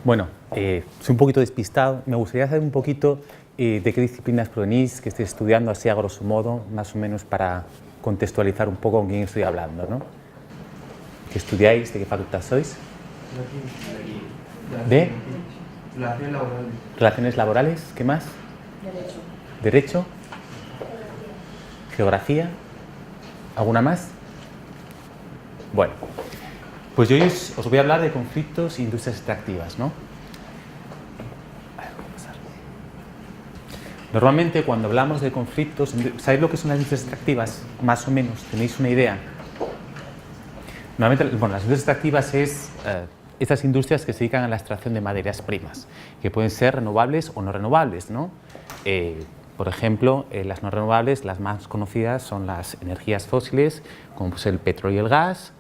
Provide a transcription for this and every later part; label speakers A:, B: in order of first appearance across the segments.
A: Bueno, soy un poquito despistado. Me gustaría saber un poquito de qué disciplinas provenís, qué estáis estudiando, así a grosso modo, más o menos para contextualizar un poco con quién estoy hablando, ¿no? ¿Qué estudiáis? ¿De qué facultad sois? ¿De?
B: Relaciones laborales.
A: ¿Relaciones laborales? ¿Qué más?
C: Derecho.
A: ¿Derecho? ¿Geografía? ¿Alguna más? Bueno, pues yo hoy os voy a hablar de conflictos e industrias extractivas, ¿no? Normalmente cuando hablamos de conflictos, ¿sabéis lo que son las industrias extractivas? Más o menos, ¿tenéis una idea? Normalmente, bueno, las industrias extractivas es estas industrias que se dedican a la extracción de materias primas, que pueden ser renovables o no renovables, ¿no? Por ejemplo, las no renovables, las más conocidas son las energías fósiles, como pues el petróleo y el gas,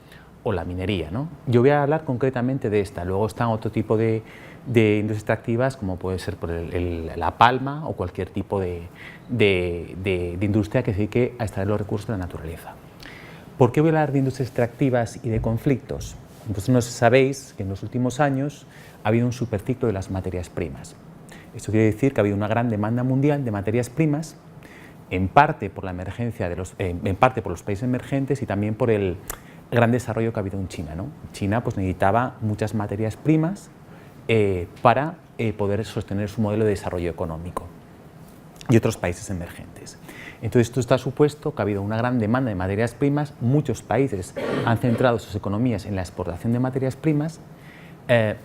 A: o la minería, ¿no? Yo voy a hablar concretamente de esta. Luego están otro tipo de industrias extractivas, como puede ser por la palma o cualquier tipo de industria que se dedique a extraer los recursos de la naturaleza. ¿Por qué voy a hablar de industrias extractivas y de conflictos? Vosotros sabéis que en los últimos años ha habido un superciclo de las materias primas. Esto quiere decir que ha habido una gran demanda mundial de materias primas, en parte por la emergencia en parte por los países emergentes y también por el gran desarrollo que ha habido en China, ¿no? China pues necesitaba muchas materias primas para poder sostener su modelo de desarrollo económico, y otros países emergentes. Entonces esto está supuesto que ha habido una gran demanda de materias primas, muchos países han centrado sus economías en la exportación de materias primas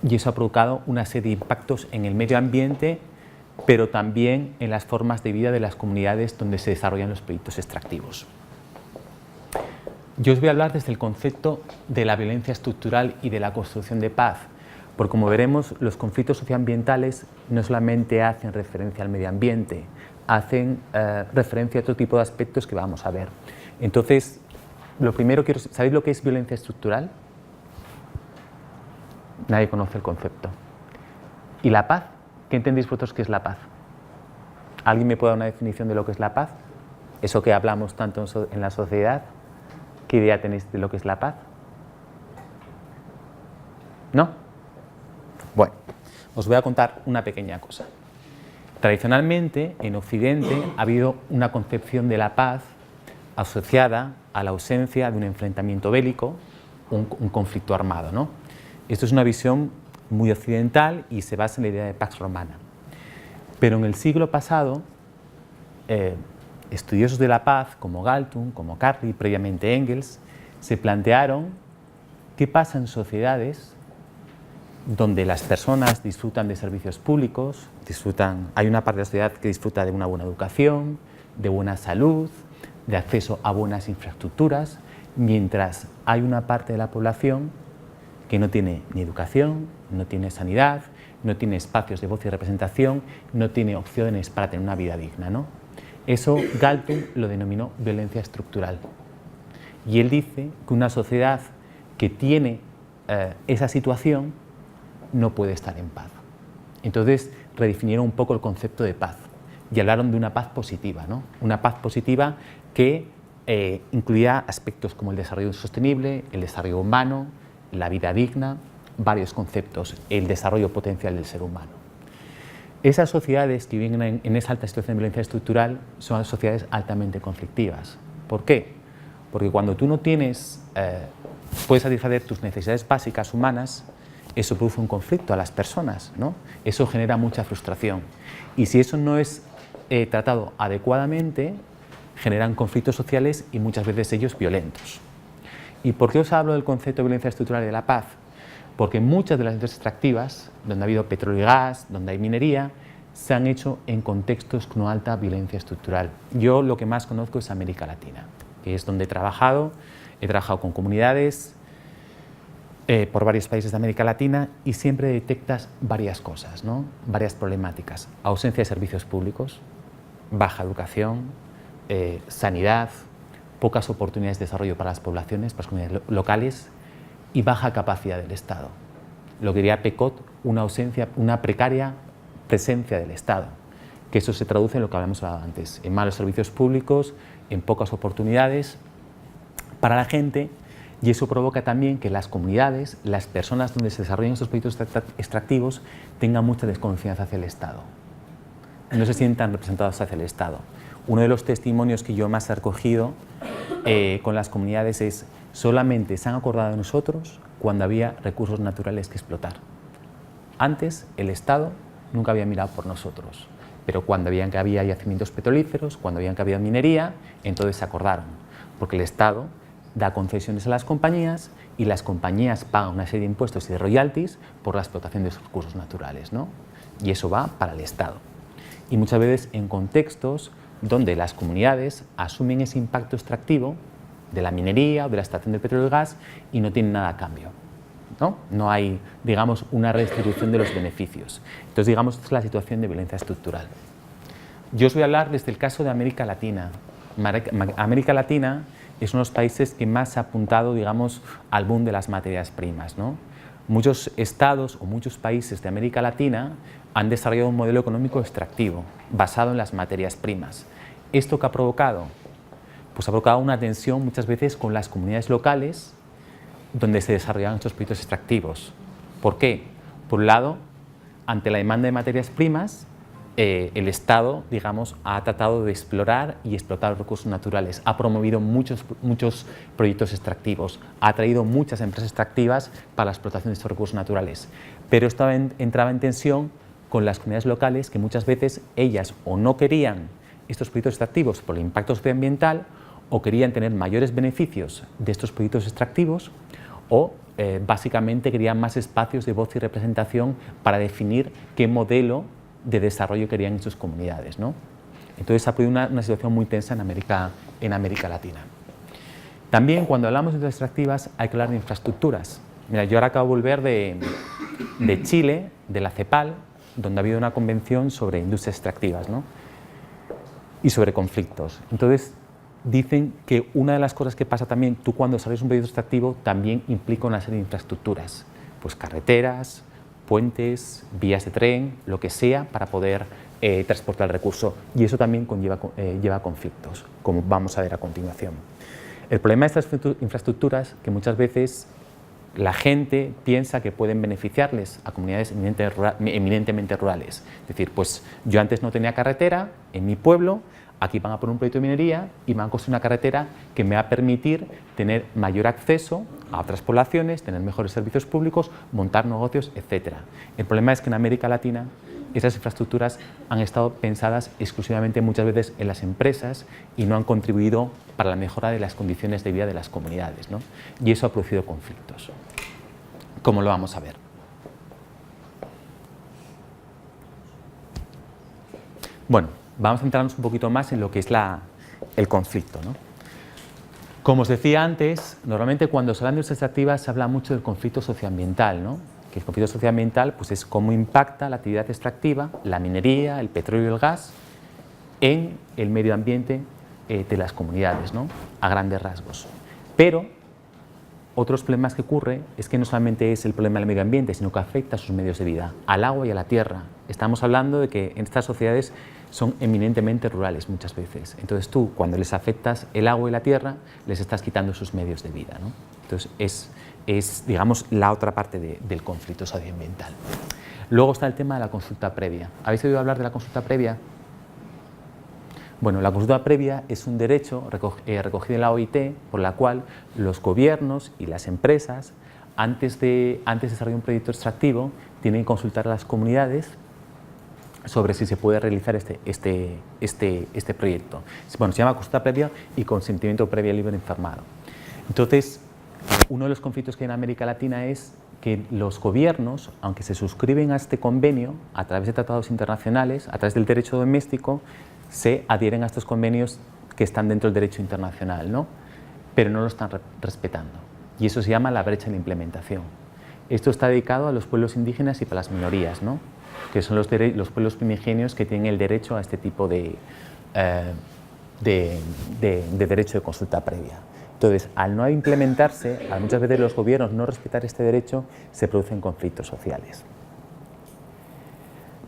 A: y eso ha provocado una serie de impactos en el medio ambiente, pero también en las formas de vida de las comunidades donde se desarrollan los proyectos extractivos. Yo os voy a hablar desde el concepto de la violencia estructural y de la construcción de paz, porque como veremos, los conflictos socioambientales no solamente hacen referencia al medio ambiente, hacen referencia a otro tipo de aspectos que vamos a ver. Entonces, lo primero ¿sabéis lo que es violencia estructural? Nadie conoce el concepto. ¿Y la paz? ¿Qué entendéis vosotros que es la paz? ¿Alguien me puede dar una definición de lo que es la paz? Eso que hablamos tanto en la sociedad. ¿Qué idea tenéis de lo que es la paz? ¿No? Bueno, os voy a contar una pequeña cosa. Tradicionalmente, en Occidente, ha habido una concepción de la paz asociada a la ausencia de un enfrentamiento bélico, un conflicto armado, ¿no? Esto es una visión muy occidental y se basa en la idea de Pax Romana. Pero en el siglo pasado, estudiosos de la paz como Galtung, como Carnap, previamente Engels, se plantearon qué pasa en sociedades donde las personas disfrutan de servicios públicos, hay una parte de la sociedad que disfruta de una buena educación, de buena salud, de acceso a buenas infraestructuras, mientras hay una parte de la población que no tiene ni educación, no tiene sanidad, no tiene espacios de voz y representación, no tiene opciones para tener una vida digna, ¿no? Eso Galtung lo denominó violencia estructural. Y él dice que una sociedad que tiene esa situación no puede estar en paz. Entonces redefinieron un poco el concepto de paz y hablaron de una paz positiva, ¿no? Una paz positiva que incluía aspectos como el desarrollo sostenible, el desarrollo humano, la vida digna, varios conceptos, el desarrollo potencial del ser humano. Esas sociedades que viven en esa alta situación de violencia estructural son sociedades altamente conflictivas. ¿Por qué? Porque cuando tú no puedes satisfacer tus necesidades básicas humanas, eso produce un conflicto a las personas, ¿no? Eso genera mucha frustración. Y si eso no es tratado adecuadamente, generan conflictos sociales y muchas veces ellos violentos. ¿Y por qué os hablo del concepto de violencia estructural y de la paz? Porque muchas de las industrias extractivas, donde ha habido petróleo y gas, donde hay minería, se han hecho en contextos con alta violencia estructural. Yo lo que más conozco es América Latina, que es donde he trabajado con comunidades por varios países de América Latina y siempre detectas varias cosas, ¿no? Varias problemáticas. Ausencia de servicios públicos, baja educación, sanidad, pocas oportunidades de desarrollo para las poblaciones, para las comunidades locales y baja capacidad del Estado. Lo que diría Pecot, una precaria presencia del Estado, que eso se traduce en lo que habíamos hablado antes, en malos servicios públicos, en pocas oportunidades para la gente Y eso provoca también que las comunidades, las personas donde se desarrollan estos proyectos extractivos, tengan mucha desconfianza hacia el Estado. No se sientan representados hacia el Estado. Uno de los testimonios que yo más he recogido con las comunidades es: solamente se han acordado de nosotros cuando había recursos naturales que explotar. Antes el Estado nunca había mirado por nosotros, pero cuando veían que había yacimientos petrolíferos, cuando veían que había minería, entonces se acordaron, porque el Estado da concesiones a las compañías y las compañías pagan una serie de impuestos y de royalties por la explotación de esos recursos naturales, ¿no? Y eso va para el Estado. Y muchas veces en contextos donde las comunidades asumen ese impacto extractivo de la minería o de la extracción del petróleo y el gas y no tienen nada a cambio, ¿no? No hay, digamos, una redistribución de los beneficios. Entonces, digamos, esta es la situación de violencia estructural. Yo os voy a hablar desde el caso de América Latina. América Latina es uno de los países que más se ha apuntado, digamos, al boom de las materias primas, ¿no? Muchos estados o muchos países de América Latina han desarrollado un modelo económico extractivo basado en las materias primas. ¿Esto qué ha provocado? Pues ha provocado una tensión muchas veces con las comunidades locales donde se desarrollaban estos proyectos extractivos. ¿Por qué? Por un lado, ante la demanda de materias primas, el Estado, digamos, ha tratado de explorar y explotar los recursos naturales, ha promovido muchos proyectos extractivos, ha traído muchas empresas extractivas para la explotación de estos recursos naturales, pero esto entraba en tensión con las comunidades locales, que muchas veces ellas o no querían estos proyectos extractivos por el impacto socioambiental, o querían tener mayores beneficios de estos proyectos extractivos, o básicamente querían más espacios de voz y representación para definir qué modelo de desarrollo querían en sus comunidades, ¿no? Entonces ha producido una situación muy tensa en América Latina. También cuando hablamos de industrias extractivas hay que hablar de infraestructuras. Mira, yo ahora acabo de volver de Chile, de la CEPAL, donde ha habido una convención sobre industrias extractivas, ¿no? Y sobre conflictos. Entonces dicen que una de las cosas que pasa también, tú cuando desarrollas un proyecto extractivo también implica una serie de infraestructuras, pues carreteras, puentes, vías de tren, lo que sea para poder transportar el recurso, y eso también lleva conflictos, como vamos a ver a continuación. El problema de estas infraestructuras que muchas veces la gente piensa que pueden beneficiarles a comunidades eminentemente rurales. Es decir, pues yo antes no tenía carretera en mi pueblo, aquí van a poner un proyecto de minería y van a construir una carretera que me va a permitir tener mayor acceso a otras poblaciones, tener mejores servicios públicos, montar negocios, etc. El problema es que en América Latina esas infraestructuras han estado pensadas exclusivamente muchas veces en las empresas y no han contribuido para la mejora de las condiciones de vida de las comunidades, ¿no? Y eso ha producido conflictos, como lo vamos a ver. Bueno, vamos a centrarnos un poquito más en lo que es el conflicto, ¿no? Como os decía antes, normalmente cuando se habla de industrias extractivas se habla mucho del conflicto socioambiental, ¿no? Que el conflicto socioambiental pues, es cómo impacta la actividad extractiva, la minería, el petróleo y el gas, en el medio ambiente de las comunidades, ¿no? A grandes rasgos. Pero otros problemas que ocurre es que no solamente es el problema del medio ambiente, sino que afecta a sus medios de vida, al agua y a la tierra. Estamos hablando de que en estas sociedades son eminentemente rurales muchas veces. Entonces tú, cuando les afectas el agua y la tierra, les estás quitando sus medios de vida, ¿no? Entonces es, digamos, la otra parte del conflicto socioambiental. Luego está el tema de la consulta previa. ¿Habéis oído hablar de la consulta previa? Bueno, la consulta previa es un derecho recogido en la OIT por la cual los gobiernos y las empresas, antes de desarrollar un proyecto extractivo, tienen que consultar a las comunidades sobre si se puede realizar este proyecto. Bueno, se llama consulta previa y consentimiento previo libre informado. Entonces, uno de los conflictos que hay en América Latina es que los gobiernos, aunque se suscriben a este convenio a través de tratados internacionales, a través del derecho doméstico, se adhieren a estos convenios que están dentro del derecho internacional, ¿no? Pero no lo están respetando. Y eso se llama la brecha en la implementación. Esto está dedicado a los pueblos indígenas y para las minorías, ¿no? Que son los pueblos primigenios que tienen el derecho a este tipo de derecho de consulta previa. Entonces, al no implementarse, al muchas veces los gobiernos no respetar este derecho, se producen conflictos sociales.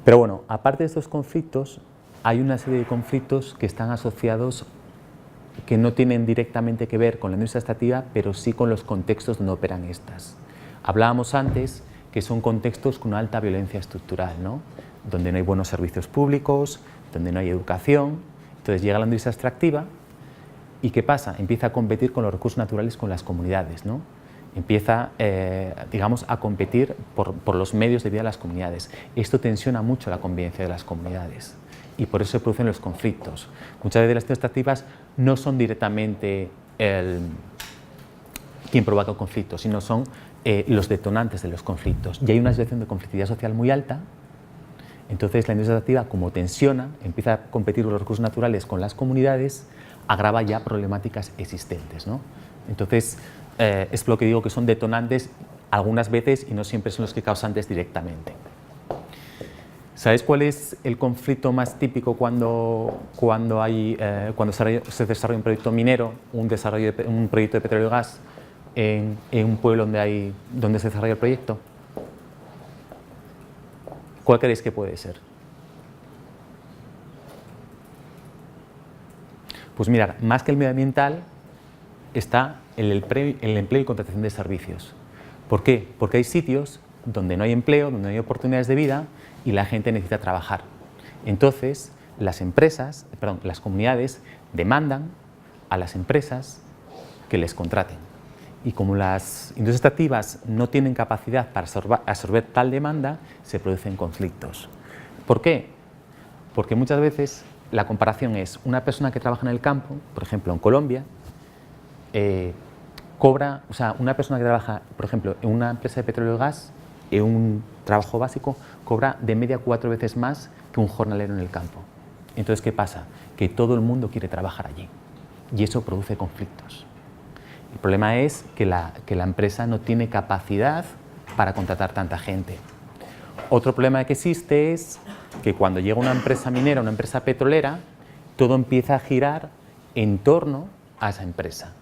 A: Pero bueno, aparte de estos conflictos, hay una serie de conflictos que están asociados que no tienen directamente que ver con la industria extractiva, pero sí con los contextos donde operan estas. Hablábamos antes que son contextos con una alta violencia estructural, ¿no? Donde no hay buenos servicios públicos, donde no hay educación. Entonces llega la industria extractiva y ¿qué pasa? Empieza a competir con los recursos naturales con las comunidades, ¿no? Empieza, digamos, a competir por los medios de vida de las comunidades. Esto tensiona mucho la convivencia de las comunidades y por eso se producen los conflictos. Muchas veces las industrias extractivas no son directamente quien provoca el conflicto, sino son los detonantes de los conflictos. Y hay una situación de conflictividad social muy alta. Entonces la industria extractiva, como tensiona, empieza a competir los recursos naturales con las comunidades, agrava ya problemáticas existentes, ¿no? Entonces es lo que digo, que son detonantes algunas veces y no siempre son los que causantes directamente. ¿Sabéis cuál es el conflicto más típico cuando se desarrolla un proyecto minero, un proyecto de petróleo y gas en un pueblo donde se desarrolla el proyecto? ¿Cuál creéis que puede ser? Pues mirad, más que el medioambiental está el empleo y contratación de servicios. ¿Por qué? Porque hay sitios donde no hay empleo, donde no hay oportunidades de vida y la gente necesita trabajar. Entonces, las comunidades demandan a las empresas que les contraten. Y como las industrias extractivas no tienen capacidad para absorber tal demanda, se producen conflictos. ¿Por qué? Porque muchas veces la comparación es una persona que trabaja en el campo, por ejemplo en Colombia, una persona que trabaja, por ejemplo, en una empresa de petróleo y gas, en un trabajo básico, cobra de media 4 veces más que un jornalero en el campo. Entonces, ¿qué pasa? Que todo el mundo quiere trabajar allí y eso produce conflictos. El problema es que la empresa no tiene capacidad para contratar tanta gente. Otro problema que existe es que cuando llega una empresa minera, una empresa petrolera, todo empieza a girar en torno a esa empresa.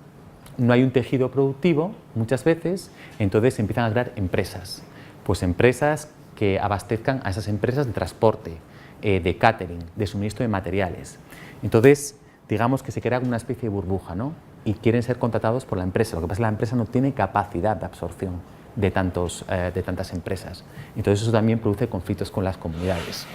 A: No hay un tejido productivo muchas veces, entonces se empiezan a crear empresas. Pues empresas que abastezcan a esas empresas de transporte, de catering, de suministro de materiales. Entonces, digamos que se crea una especie de burbuja, ¿no? Y quieren ser contratados por la empresa. Lo que pasa es que la empresa no tiene capacidad de absorción de tantas empresas. Entonces eso también produce conflictos con las comunidades.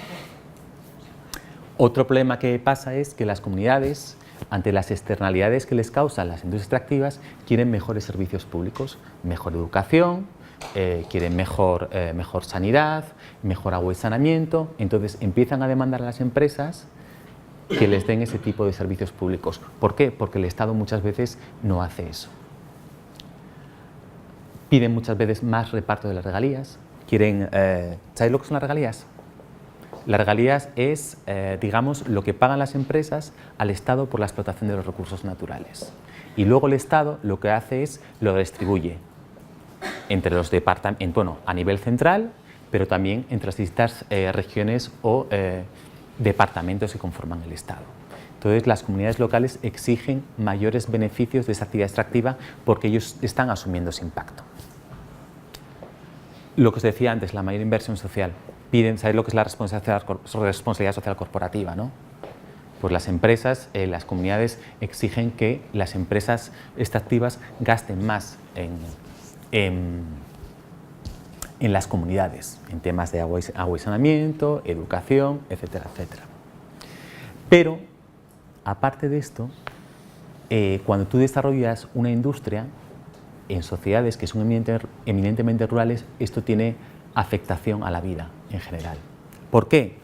A: Otro problema que pasa es que las comunidades, ante las externalidades que les causan las industrias extractivas, quieren mejores servicios públicos, mejor educación, quieren mejor sanidad, mejor agua y saneamiento. Entonces empiezan a demandar a las empresas que les den ese tipo de servicios públicos. ¿Por qué? Porque el Estado muchas veces no hace eso. Piden muchas veces más reparto de las regalías. ¿Sabéis lo que son las regalías? Las regalías es, digamos, lo que pagan las empresas al Estado por la explotación de los recursos naturales. Y luego el Estado lo que hace es lo distribuye entre los departamentos, a nivel central, pero también entre las distintas regiones o departamentos que conforman el Estado. Entonces, las comunidades locales exigen mayores beneficios de esa actividad extractiva porque ellos están asumiendo ese impacto. Lo que os decía antes, la mayor inversión social. ¿Sabéis lo que es la responsabilidad social corporativa, ¿no? Pues las empresas, las comunidades exigen que las empresas extractivas gasten más en las comunidades, en temas de agua y saneamiento, educación, etcétera, etcétera. Pero, aparte de esto, cuando tú desarrollas una industria en sociedades que son eminentemente rurales, esto tiene afectación a la vida en general. ¿Por qué?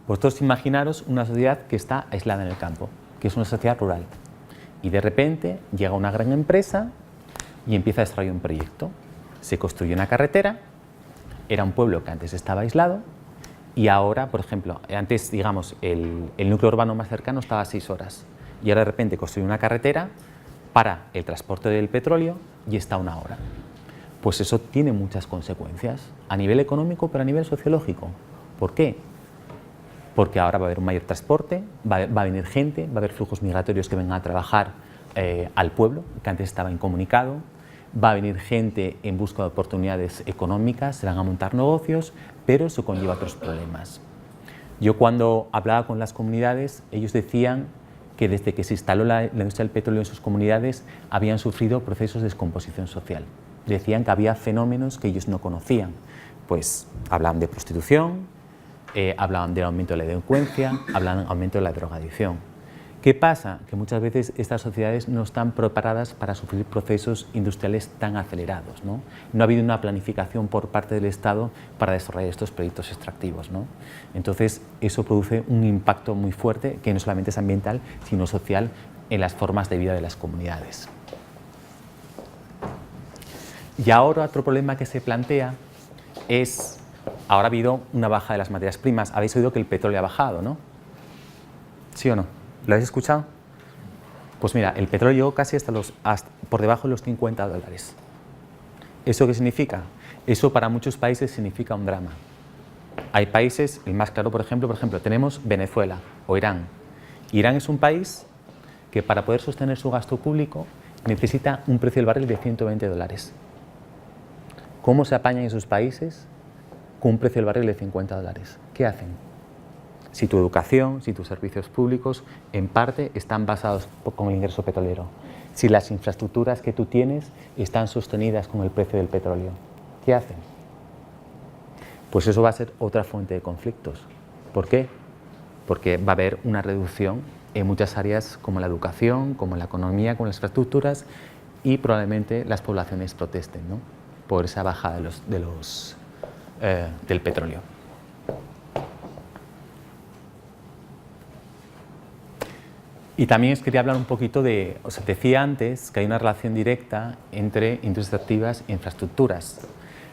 A: Vosotros imaginaros una sociedad que está aislada en el campo, que es una sociedad rural, y de repente llega una gran empresa y empieza a desarrollar un proyecto. Se construye una carretera, era un pueblo que antes estaba aislado y ahora, por ejemplo, antes, digamos, el núcleo urbano más cercano estaba a 6 horas y ahora de repente construye una carretera para el transporte del petróleo y está a 1 hora. Pues eso tiene muchas consecuencias a nivel económico, pero a nivel sociológico. ¿Por qué? Porque ahora va a haber un mayor transporte, va a venir gente, va a haber flujos migratorios que vengan a trabajar al pueblo, que antes estaba incomunicado, va a venir gente en busca de oportunidades económicas, se van a montar negocios, pero eso conlleva otros problemas. Yo cuando hablaba con las comunidades, ellos decían que desde que se instaló la industria del petróleo en sus comunidades habían sufrido procesos de descomposición social. Decían que había fenómenos que ellos no conocían, pues hablaban de prostitución, hablaban del aumento de la delincuencia, hablaban del aumento de la drogadicción. ¿Qué pasa? Que muchas veces estas sociedades no están preparadas para sufrir procesos industriales tan acelerados, ¿no? No ha habido una planificación por parte del Estado para desarrollar estos proyectos extractivos, ¿no? Entonces, eso produce un impacto muy fuerte, que no solamente es ambiental, sino social, en las formas de vida de las comunidades. Y ahora otro problema que se plantea es, ahora ha habido una baja de las materias primas. Habéis oído que el petróleo ha bajado, ¿no? ¿Sí o no? ¿Lo habéis escuchado? Pues mira, el petróleo llegó casi hasta por debajo de los $50. ¿Eso qué significa? Eso para muchos países significa un drama. Hay países, el más claro, por ejemplo, tenemos Venezuela o Irán. Irán es un país que para poder sostener su gasto público necesita un precio del barril de $120. ¿Cómo se apañan esos países con un precio del barril de $50? ¿Qué hacen? Si tu educación, si tus servicios públicos, en parte están basados con el ingreso petrolero. Si las infraestructuras que tú tienes están sostenidas con el precio del petróleo, ¿qué hacen? Pues eso va a ser otra fuente de conflictos. ¿Por qué? Porque va a haber una reducción en muchas áreas como la educación, como la economía, como las infraestructuras, y probablemente las poblaciones protesten, ¿no? Por esa bajada del petróleo. Y también os quería hablar un poquito de, os decía antes que hay una relación directa entre industrias extractivas e infraestructuras.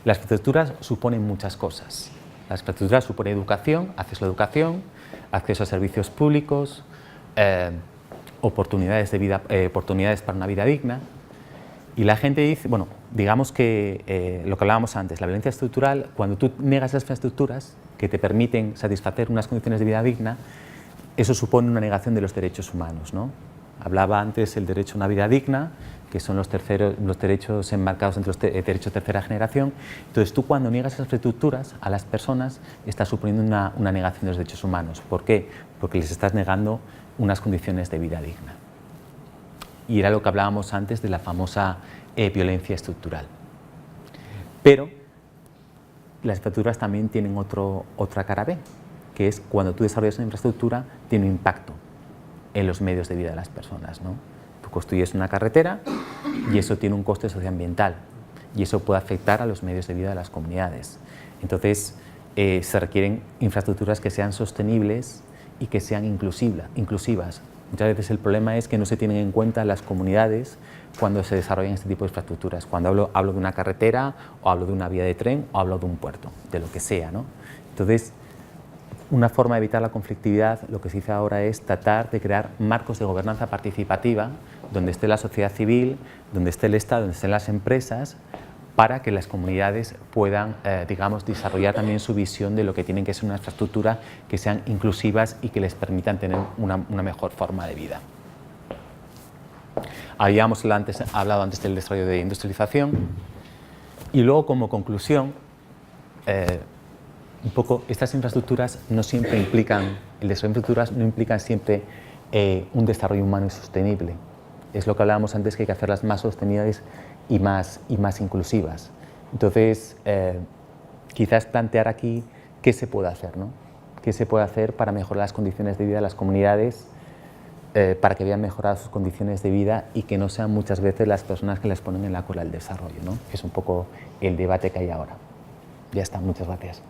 A: Las infraestructuras suponen muchas cosas. Las infraestructuras suponen educación, acceso a educación, acceso a servicios públicos, oportunidades para una vida digna. Y la gente dice, bueno, digamos que lo que hablábamos antes, la violencia estructural, cuando tú negas las infraestructuras que te permiten satisfacer unas condiciones de vida digna, eso supone una negación de los derechos humanos, ¿no? Hablaba antes el derecho a una vida digna, que son los derechos enmarcados entre los derechos de tercera generación. Entonces, tú cuando niegas esas infraestructuras a las personas, estás suponiendo una negación de los derechos humanos. ¿Por qué? Porque les estás negando unas condiciones de vida digna. Y era lo que hablábamos antes de la famosa violencia estructural. Pero las infraestructuras también tienen otra cara B, que es cuando tú desarrollas una infraestructura, tiene un impacto en los medios de vida de las personas, ¿no? Tú construyes una carretera y eso tiene un coste socioambiental y eso puede afectar a los medios de vida de las comunidades. Entonces, se requieren infraestructuras que sean sostenibles y que sean inclusivas. Muchas veces el problema es que no se tienen en cuenta las comunidades cuando se desarrollan este tipo de infraestructuras. Cuando hablo de una carretera, o hablo de una vía de tren, o hablo de un puerto, de lo que sea, ¿no? Entonces, una forma de evitar la conflictividad, lo que se dice ahora es tratar de crear marcos de gobernanza participativa donde esté la sociedad civil, donde esté el Estado, donde estén las empresas, para que las comunidades puedan, digamos, desarrollar también su visión de lo que tienen que ser una infraestructura que sean inclusivas y que les permitan tener una mejor forma de vida. Habíamos hablado antes del desarrollo de industrialización y luego, como conclusión, un poco, estas infraestructuras no siempre implican, el desarrollo de infraestructuras no implican siempre un desarrollo humano y sostenible. Es lo que hablábamos antes, que hay que hacerlas más sostenibles y más inclusivas. Entonces, quizás plantear aquí qué se puede hacer, ¿no? ¿Qué se puede hacer para mejorar las condiciones de vida de las comunidades, para que vean mejoradas sus condiciones de vida y que no sean muchas veces las personas que les ponen en la cola del desarrollo, ¿no? Es un poco el debate que hay ahora. Ya está, muchas gracias.